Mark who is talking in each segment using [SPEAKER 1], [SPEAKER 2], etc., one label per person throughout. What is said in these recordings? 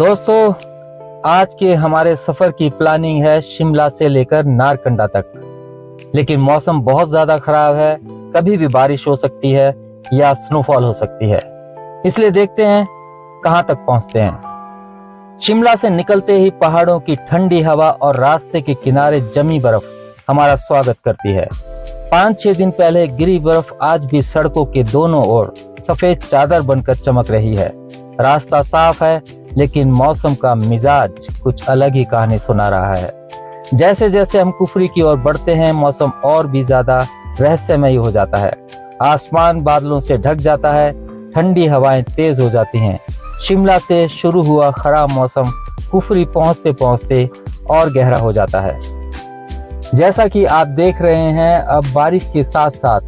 [SPEAKER 1] दोस्तों, आज के हमारे सफर की प्लानिंग है शिमला से लेकर नारकंडा तक। लेकिन मौसम बहुत ज्यादा खराब है, कभी भी बारिश हो सकती है या स्नोफॉल हो सकती है। इसलिए देखते हैं कहां तक पहुंचते हैं। शिमला से निकलते ही पहाड़ों की ठंडी हवा और रास्ते के किनारे जमी बर्फ हमारा स्वागत करती है। 5-6 दिन पहले गिरी बर्फ आज भी सड़कों के दोनों ओर सफेद चादर बनकर चमक रही है। रास्ता साफ है, लेकिन मौसम का मिजाज कुछ अलग ही कहानी सुना रहा है। जैसे जैसे हम कुफरी की ओर बढ़ते हैं, मौसम और भी ज्यादा रहस्यमयी हो जाता है। आसमान बादलों से ढक जाता है, ठंडी हवाएं तेज हो जाती हैं। शिमला से शुरू हुआ खराब मौसम कुफरी पहुंचते पहुंचते और गहरा हो जाता है। जैसा कि आप देख रहे हैं, अब बारिश के साथ साथ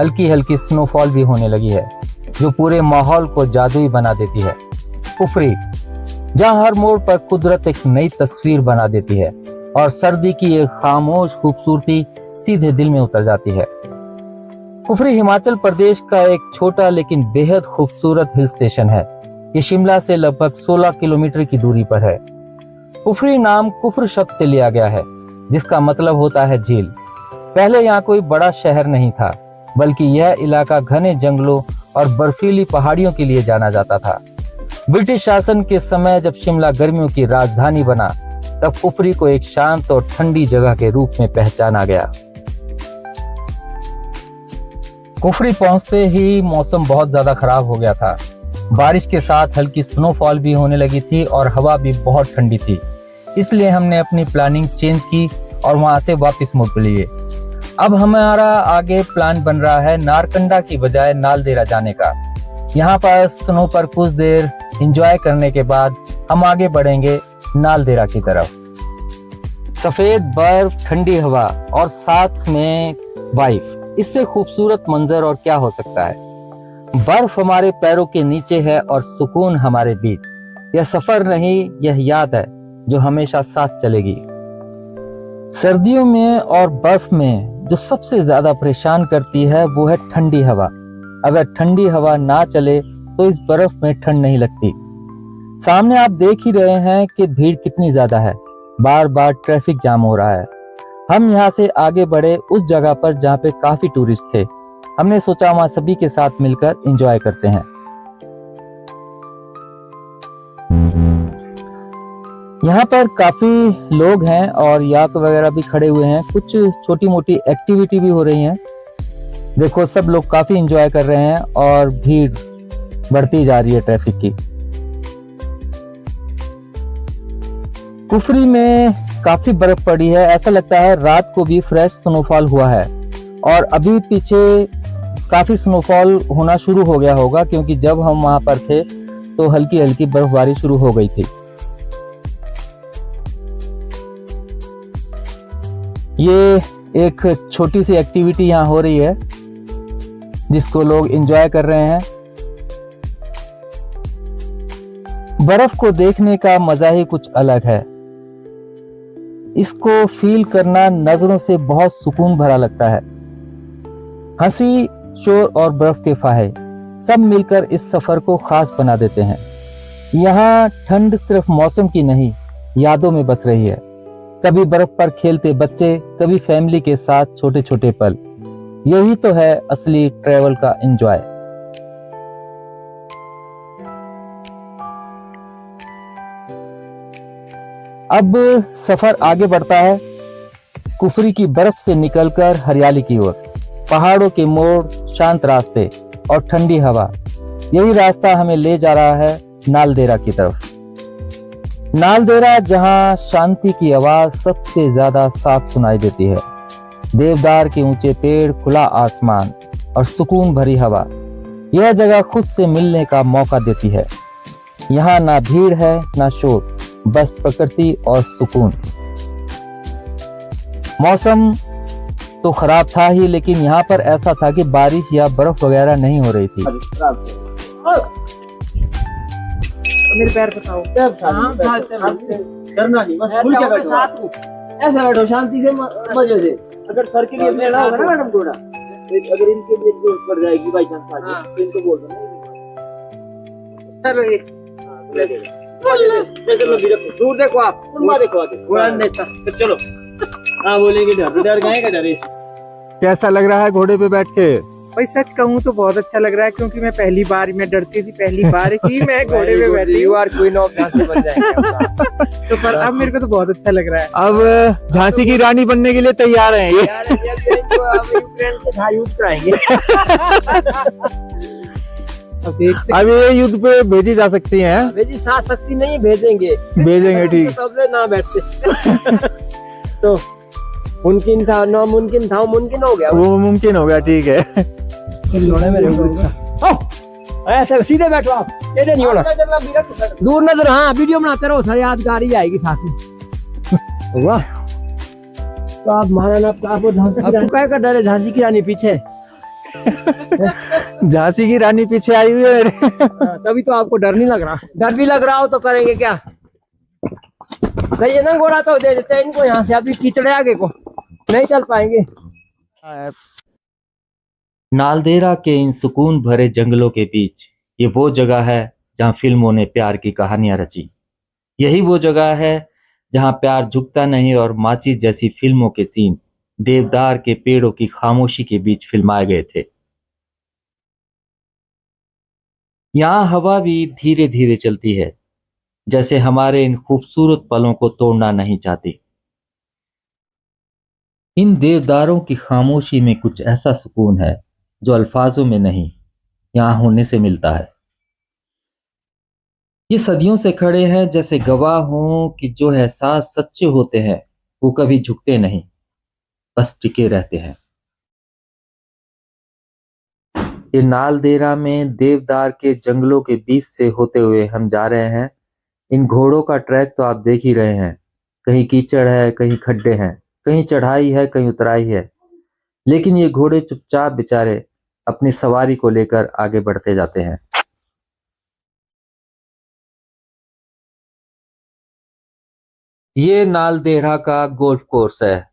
[SPEAKER 1] हल्की हल्की स्नोफॉल भी होने लगी है, जो पूरे माहौल को जादुई बना देती है। कुफरी, जहां हर मोड़ पर कुदरत एक नई तस्वीर बना देती है और सर्दी की एक खामोश खूबसूरती सीधे दिल में उतर जाती है। कुफरी हिमाचल प्रदेश का एक छोटा लेकिन बेहद खूबसूरत हिल स्टेशन है। ये शिमला से लगभग 16 किलोमीटर की दूरी पर है। कुफरी नाम कुफ्र शब्द से लिया गया है, जिसका मतलब होता है झील। पहले यहाँ कोई बड़ा शहर नहीं था, बल्कि यह इलाका घने जंगलों और बर्फीली पहाड़ियों के लिए जाना जाता था। ब्रिटिश शासन के समय जब शिमला गर्मियों की राजधानी बना, तब कुफरी को एक शांत और ठंडी जगह के रूप में पहचाना गया। कुफरी पहुंचते ही मौसम बहुत ज्यादा खराब हो गया था। बारिश के साथ हल्की स्नोफॉल भी होने लगी थी और हवा भी बहुत ठंडी थी। इसलिए हमने अपनी प्लानिंग चेंज की और वहां से वापस मुड़ लिए। अब हमारा आगे प्लान बन रहा है नारकंडा की बजाय नालदेहरा जाने का। यहाँ पर स्नो पर कुछ देर एंजॉय करने के बाद हम आगे बढ़ेंगे नालदेहरा की तरफ। सफेद बर्फ, ठंडी हवा और साथ में वाइफ, इससे खूबसूरत मंजर और क्या हो सकता है। बर्फ हमारे पैरों के नीचे है और सुकून हमारे बीच। यह सफर नहीं, यह याद है जो हमेशा साथ चलेगी। सर्दियों में और बर्फ में जो सबसे ज्यादा परेशान करती है वो है ठंडी हवा। अगर ठंडी हवा ना चले तो इस बर्फ में ठंड नहीं लगती। सामने आप देख ही रहे हैं कि भीड़ कितनी ज्यादा है, बार बार ट्रैफिक जाम हो रहा है। हम यहाँ से आगे बढ़े उस जगह पर जहाँ पे काफी टूरिस्ट थे। हमने सोचा वहाँ सभी के साथ मिलकर एंजॉय करते हैं। यहाँ पर काफी लोग हैं और याक वगैरह भी खड़े हुए हैं। कुछ छोटी मोटी एक्टिविटी भी हो रही है। देखो, सब लोग काफी एंजॉय कर रहे हैं और भीड़ बढ़ती जा रही है ट्रैफिक की। कुफरी में काफी बर्फ पड़ी है, ऐसा लगता है रात को भी फ्रेश स्नोफॉल हुआ है। और अभी पीछे काफी स्नोफॉल होना शुरू हो गया होगा, क्योंकि जब हम वहां पर थे तो हल्की हल्की बर्फबारी शुरू हो गई थी। ये एक छोटी सी एक्टिविटी यहाँ हो रही है जिसको लोग एंजॉय कर रहे हैं। बर्फ को देखने का मजा ही कुछ अलग है। इसको फील करना नजरों से बहुत सुकून भरा लगता है। हंसी, शोर और बर्फ के फाहे सब मिलकर इस सफर को खास बना देते हैं। यहाँ ठंड सिर्फ मौसम की नहीं, यादों में बस रही है। कभी बर्फ पर खेलते बच्चे, कभी फैमिली के साथ छोटे छोटे पल। यही तो है असली ट्रैवल का एंजॉय। अब सफर आगे बढ़ता है कुफरी की बर्फ से निकलकर हरियाली की ओर। पहाड़ों के मोड़, शांत रास्ते और ठंडी हवा, यही रास्ता हमें ले जा रहा है नालदेहरा की तरफ। नालदेहरा, जहां शांति की आवाज सबसे ज्यादा साफ सुनाई देती है। देवदार के ऊंचे पेड़, खुला आसमान और सुकून भरी हवा, यह जगह खुद से मिलने का मौका देती है। यहाँ ना भीड़ है ना शोर, बस प्रकृति और सुकून। मौसम तो खराब था ही, लेकिन यहाँ पर ऐसा था कि बारिश या बर्फ वगैरह नहीं हो रही थी।
[SPEAKER 2] मेरे पैर फंसाओ, करना नहीं, बस भूल के बैठो, ऐसे बैठो शांति से, मजे से। अगर सर के लिए लेना होगा ना मैडम थोड़ा, अगर इनके लिए जरूरत पड़ जाएगी बाई चांस, तो इनको बोल दो ना सर। चलो भी रखो, दूर देखो आप, तुम देखो आगे, घोड़ा नहीं देखता। तो चलो, हाँ बोलेंगे डर गए का डर है।
[SPEAKER 3] कैसा लग रहा है घोड़े पे बैठ के?
[SPEAKER 4] भाई सच कहूँ तो बहुत अच्छा लग रहा है, क्योंकि मैं पहली बार मैं डरती थी, पहली बार ही मैं घोड़े पे बैठी हूँ।
[SPEAKER 2] क्वीन ऑफ झांसी बन जाएंगे।
[SPEAKER 4] तो पर अब मेरे को तो बहुत अच्छा लग रहा है।
[SPEAKER 3] अब झांसी की रानी बनने के लिए तैयार हैं ये।
[SPEAKER 2] यार यूक्रेन के था युद्ध कराएंगे।
[SPEAKER 4] अब देखते
[SPEAKER 3] अब ये युद्ध पे भेजी जा सकती हैं।
[SPEAKER 2] भेजी साथ सकती नहीं, भेजेंगे
[SPEAKER 3] ठीक।
[SPEAKER 2] सबसे ना बैठते। तो मुमकिन था, नामुमकिन था, मुमकिन हो गया।
[SPEAKER 3] वो मुमकिन हो गया, ठीक है।
[SPEAKER 2] ऐसे सीधे बैठो आप, टेढ़े नहीं होना, दूर नजर। हाँ वीडियो बनाते रहो, सारी यादगारी आएगी साथ में। वाह, तो आप महाराणा आपको क्या कर डर है? झांसी की रानी पीछे,
[SPEAKER 3] झांसी की रानी पीछे आई हुई है।
[SPEAKER 2] तभी तो आपको डर नहीं लग रहा। डर भी लग रहा हो तो करेंगे क्या? सही है ना, घोड़ा तो दे देते हैं इनको यहाँ से, अभी कीचड़े आगे को नहीं चल पाएंगे।
[SPEAKER 1] नालदेहरा के इन सुकून भरे जंगलों के बीच ये वो जगह है जहां फिल्मों ने प्यार की कहानियां रची। यही वो जगह है जहां प्यार झुकता नहीं और माचिस जैसी फिल्मों के सीन देवदार के पेड़ों की खामोशी के बीच फिल्माए गए थे। यहाँ हवा भी धीरे धीरे चलती है, जैसे हमारे इन खूबसूरत पलों को तोड़ना नहीं चाहती। इन देवदारों की खामोशी में कुछ ऐसा सुकून है जो अल्फाजों में नहीं, यहाँ होने से मिलता है। ये सदियों से खड़े हैं, जैसे गवाह हों कि जो एहसास सच्चे होते हैं वो कभी झुकते नहीं, बस टिके रहते हैं। ये नालदेहरा में देवदार के जंगलों के बीच से होते हुए हम जा रहे हैं। इन घोड़ों का ट्रैक तो आप देख ही रहे हैं, कहीं कीचड़ है, कहीं खड्डे हैं, कहीं चढ़ाई है, कहीं उतराई है, लेकिन ये घोड़े चुपचाप बेचारे अपनी सवारी को लेकर आगे बढ़ते जाते हैं। ये नालदेहरा का गोल्फ कोर्स है।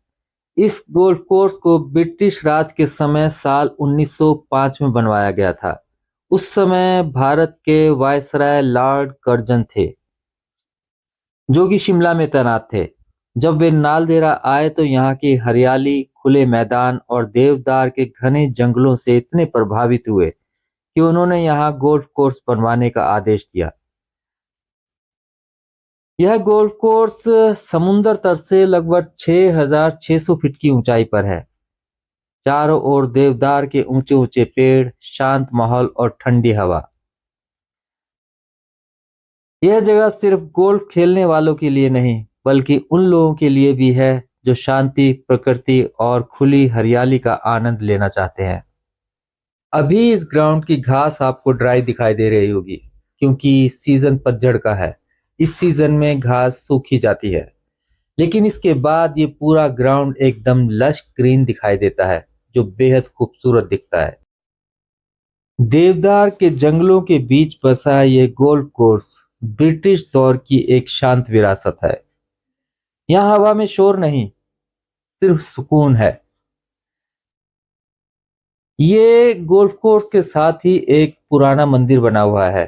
[SPEAKER 1] इस गोल्फ कोर्स को ब्रिटिश राज के समय साल 1905 में बनवाया गया था। उस समय भारत के वायसराय लॉर्ड कर्जन थे, जो कि शिमला में तैनात थे। जब वे नालदेहरा आए तो यहाँ की हरियाली, खुले मैदान और देवदार के घने जंगलों से इतने प्रभावित हुए कि उन्होंने यहाँ गोल्फ कोर्स बनवाने का आदेश दिया। यह गोल्फ कोर्स समुद्र तट से लगभग 6,600 फीट की ऊंचाई पर है। चारों ओर देवदार के ऊंचे ऊंचे पेड़, शांत माहौल और ठंडी हवा। यह जगह सिर्फ गोल्फ खेलने वालों के लिए नहीं, बल्कि उन लोगों के लिए भी है जो शांति, प्रकृति और खुली हरियाली का आनंद लेना चाहते हैं। अभी इस ग्राउंड की घास आपको ड्राई दिखाई दे रही होगी, क्योंकि सीजन पतझड़ का है। इस सीजन में घास सूखी जाती है, लेकिन इसके बाद ये पूरा ग्राउंड एकदम लश ग्रीन दिखाई देता है, जो बेहद खूबसूरत दिखता है। देवदार के जंगलों के बीच बसा ये गोल्फ कोर्स ब्रिटिश दौर की एक शांत विरासत है। यहाँ हवा में शोर नहीं, सिर्फ सुकून है। ये गोल्फ कोर्स के साथ ही एक पुराना मंदिर बना हुआ है।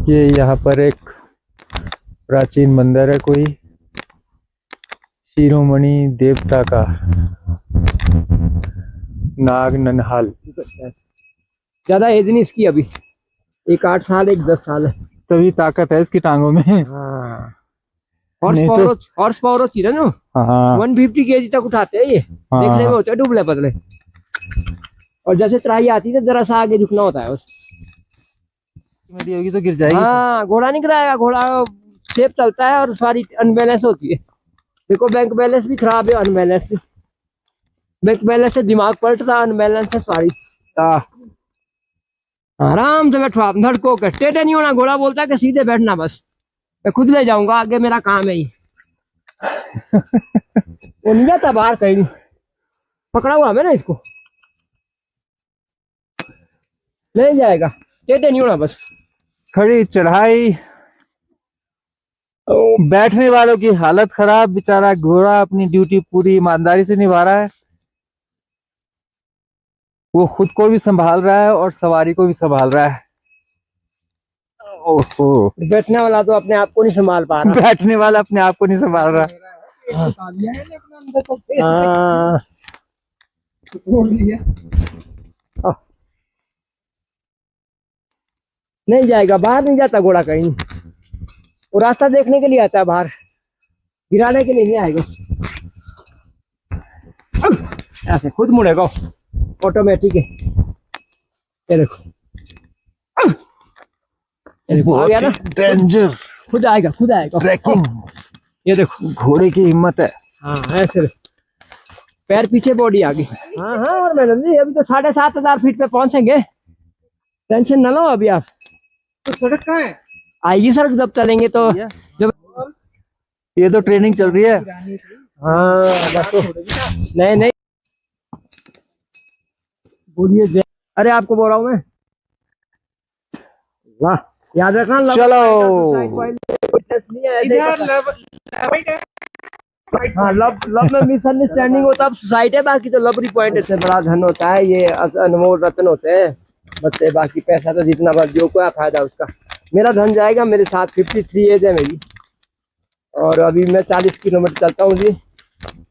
[SPEAKER 3] ये यहाँ पर एक प्राचीन मंदिर है, कोई शिरोमणि देवता का, नाग ननहाल।
[SPEAKER 2] ज्यादा एज नहीं इसकी अभी, एक 8 साल, एक 10 साल है।
[SPEAKER 3] तभी ताकत है इसकी टांगों में।
[SPEAKER 2] हाँ,
[SPEAKER 3] नहीं तो
[SPEAKER 2] हॉर्स पावर होती है ना,
[SPEAKER 3] हाँ
[SPEAKER 2] 150 केजी तक उठाते हैं ये। देखने में होते हैं दुबले पतले, और जैसे चढ़ाई आती है जरा सा आगे झुकना होता है बस।
[SPEAKER 3] होगी तो गिर जाएगी।
[SPEAKER 2] हाँ, घोड़ा नहीं गिराएगा, घोड़ा सेफ चलता है और सारी अनबैलेंस होती है। देखो बैंक बैलेंस भी खराब है, अनबैलेंस भी। बैंक बैलेंस से दिमाग पलटता, अनबैलेंस से सारी। आराम से बैठो आप, धड़को के, टेढ़े नहीं होना। घोड़ा बोलता है कि सीधे बैठना, बस मैं खुद ले जाऊंगा, आगे मेरा काम है ये। वो नहीं जाता बाहर कहीं, पकड़ा हुआ है ना इसको, ले जाएगा, टेढ़े नहीं होना बस।
[SPEAKER 3] खड़ी चढ़ाई, बैठने वालों की हालत खराब। बेचारा घोड़ा अपनी ड्यूटी पूरी ईमानदारी से निभा रहा है। वो खुद को भी संभाल रहा है और सवारी को भी संभाल रहा है। ओहो,
[SPEAKER 2] बैठने वाला तो अपने आप को नहीं संभाल पा रहा।
[SPEAKER 3] बैठने वाला अपने आप को नहीं संभाल रहा।
[SPEAKER 2] हाँ। नहीं जाएगा, बाहर नहीं जाता घोड़ा कहीं। वो रास्ता देखने के लिए आता है, बाहर गिराने के लिए नहीं आएगा। ऐसे खुद मुड़ेगा, ऑटोमेटिक है। ये देखो, ये देखो, आ गया ना,
[SPEAKER 3] डेंजर
[SPEAKER 2] खुद आएगा, खुद आएगा।
[SPEAKER 3] ट्रैकिंग,
[SPEAKER 2] ये देखो,
[SPEAKER 3] घोड़े की हिम्मत है।
[SPEAKER 2] हाँ ऐसे पैर पीछे, बॉडी आगे। हाँ हाँ, और मैडम जी अभी तो 7,500 फीट पे पहुंचेंगे, टेंशन न लो अभी आप।
[SPEAKER 4] तो सड़क कहाँ है?
[SPEAKER 2] आएगी सड़क जब चलेंगे तो। जब
[SPEAKER 3] ये तो ट्रेनिंग चल रही है।
[SPEAKER 2] हाँ बस तो, नहीं नहीं बोलिए। अरे आपको बोल रहा हूँ मैं, वाह याद रखना।
[SPEAKER 3] चलो।
[SPEAKER 2] हाँ, लब में मिसअंडरस्टैंडिंग होता है, सुसाइड है। बाकी तो लवरी पॉइंट से बड़ा धन होता है, ये अनमोल रत्न होते हैं बच्चे। बाकी पैसा तो जितना बस, जो कोई फायदा उसका। मेरा धन जाएगा मेरे साथ। 53 एज है मेरी, और अभी मैं 40 किलोमीटर चलता हूँ जी।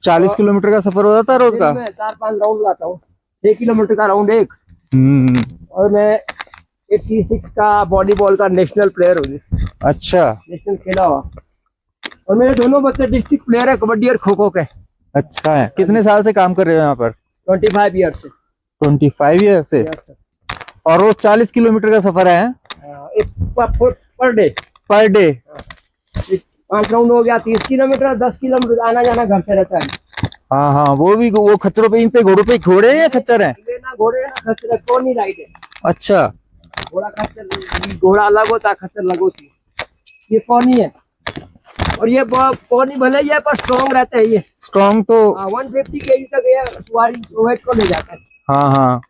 [SPEAKER 3] 40 किलोमीटर का सफर हो जाता है रोज का?
[SPEAKER 2] मैं 4-5 राउंड लाता हूँ, 6 किलोमीटर का राउंड एक। और मैं 86 का वॉलीबॉल का नेशनल प्लेयर हूँ जी।
[SPEAKER 3] अच्छा,
[SPEAKER 2] नेशनल खेला हुआ। और मेरे दोनों बच्चे डिस्ट्रिक्ट प्लेयर है कबड्डी और खो खो के।
[SPEAKER 3] अच्छा है। कितने साल से काम कर रहे हो यहाँ पर?
[SPEAKER 2] 25 ईयर से।
[SPEAKER 3] 25 ईयर से। और रोज 40 किलोमीटर का सफर है?
[SPEAKER 2] Per day.
[SPEAKER 3] Per day
[SPEAKER 2] 5 round हो गया, 30 किलोमीटर। 10 किलोमीटर आना जाना घर से रहता है।
[SPEAKER 3] हाँ हाँ, वो भी, वो खच्चरों पे, इन पे घोड़ों पे घोड़े हैं या खच्चर हैं?
[SPEAKER 2] ना घोड़े ना खच्चर, पोनी राइड है।
[SPEAKER 3] अच्छा,
[SPEAKER 2] घोड़ा खच्चर, घोड़ा अलग होता है, खच्चर अलग होती है। ये पोनी है, और ये पोनी भले ही है पर स्ट्रॉन्ग रहते हैं। ये
[SPEAKER 3] स्ट्रॉन्ग तो
[SPEAKER 2] 150 केजी तक ये सवारी वेट को ले जाता है।
[SPEAKER 3] हाँ हाँ।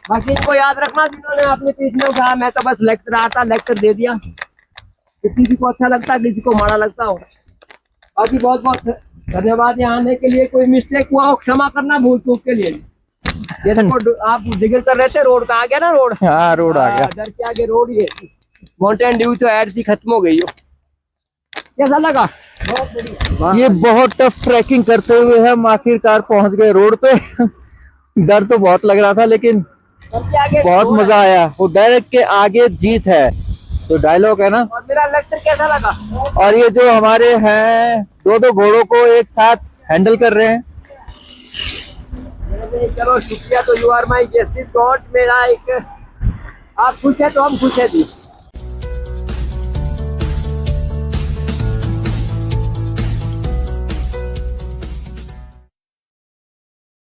[SPEAKER 2] बाकी इनको याद रखना, जिन्होंने अपने पीठ में उठाया। मैं तो बस लेक्चर आता, लेक्चर दे दिया। किसी को अच्छा लगता है, किसी को माड़ा लगता हो। बाकी बहुत बहुत धन्यवाद यहाँ आने के लिए। कोई मिस्टेक हुआ हो क्षमा करना, भूल चूक के लिए। ये देखो, आप जिक्र कर रहे थे रोड का, आ गया ना रोड।
[SPEAKER 3] हाँ, रोड आ गया।
[SPEAKER 2] इधर के आगे रोड ये माउंटेन ड्यू तो एड सी खत्म हो गई हो। कैसा लगा?
[SPEAKER 3] ये बहुत टफ ट्रैकिंग करते हुए हम आखिरकार पहुंच गए रोड पे। डर तो बहुत लग रहा था, लेकिन बहुत मजा आया। वो डर के आगे जीत है, तो डायलॉग है ना।
[SPEAKER 2] और मेरा लेक्चर कैसा लगा?
[SPEAKER 3] और ये जो हमारे हैं, दो घोड़ों को एक साथ हैंडल कर रहे हैं।
[SPEAKER 2] चलो शुक्रिया। तो you are my guest god. मेरा एक, आप खुश है तो हम खुश है जी।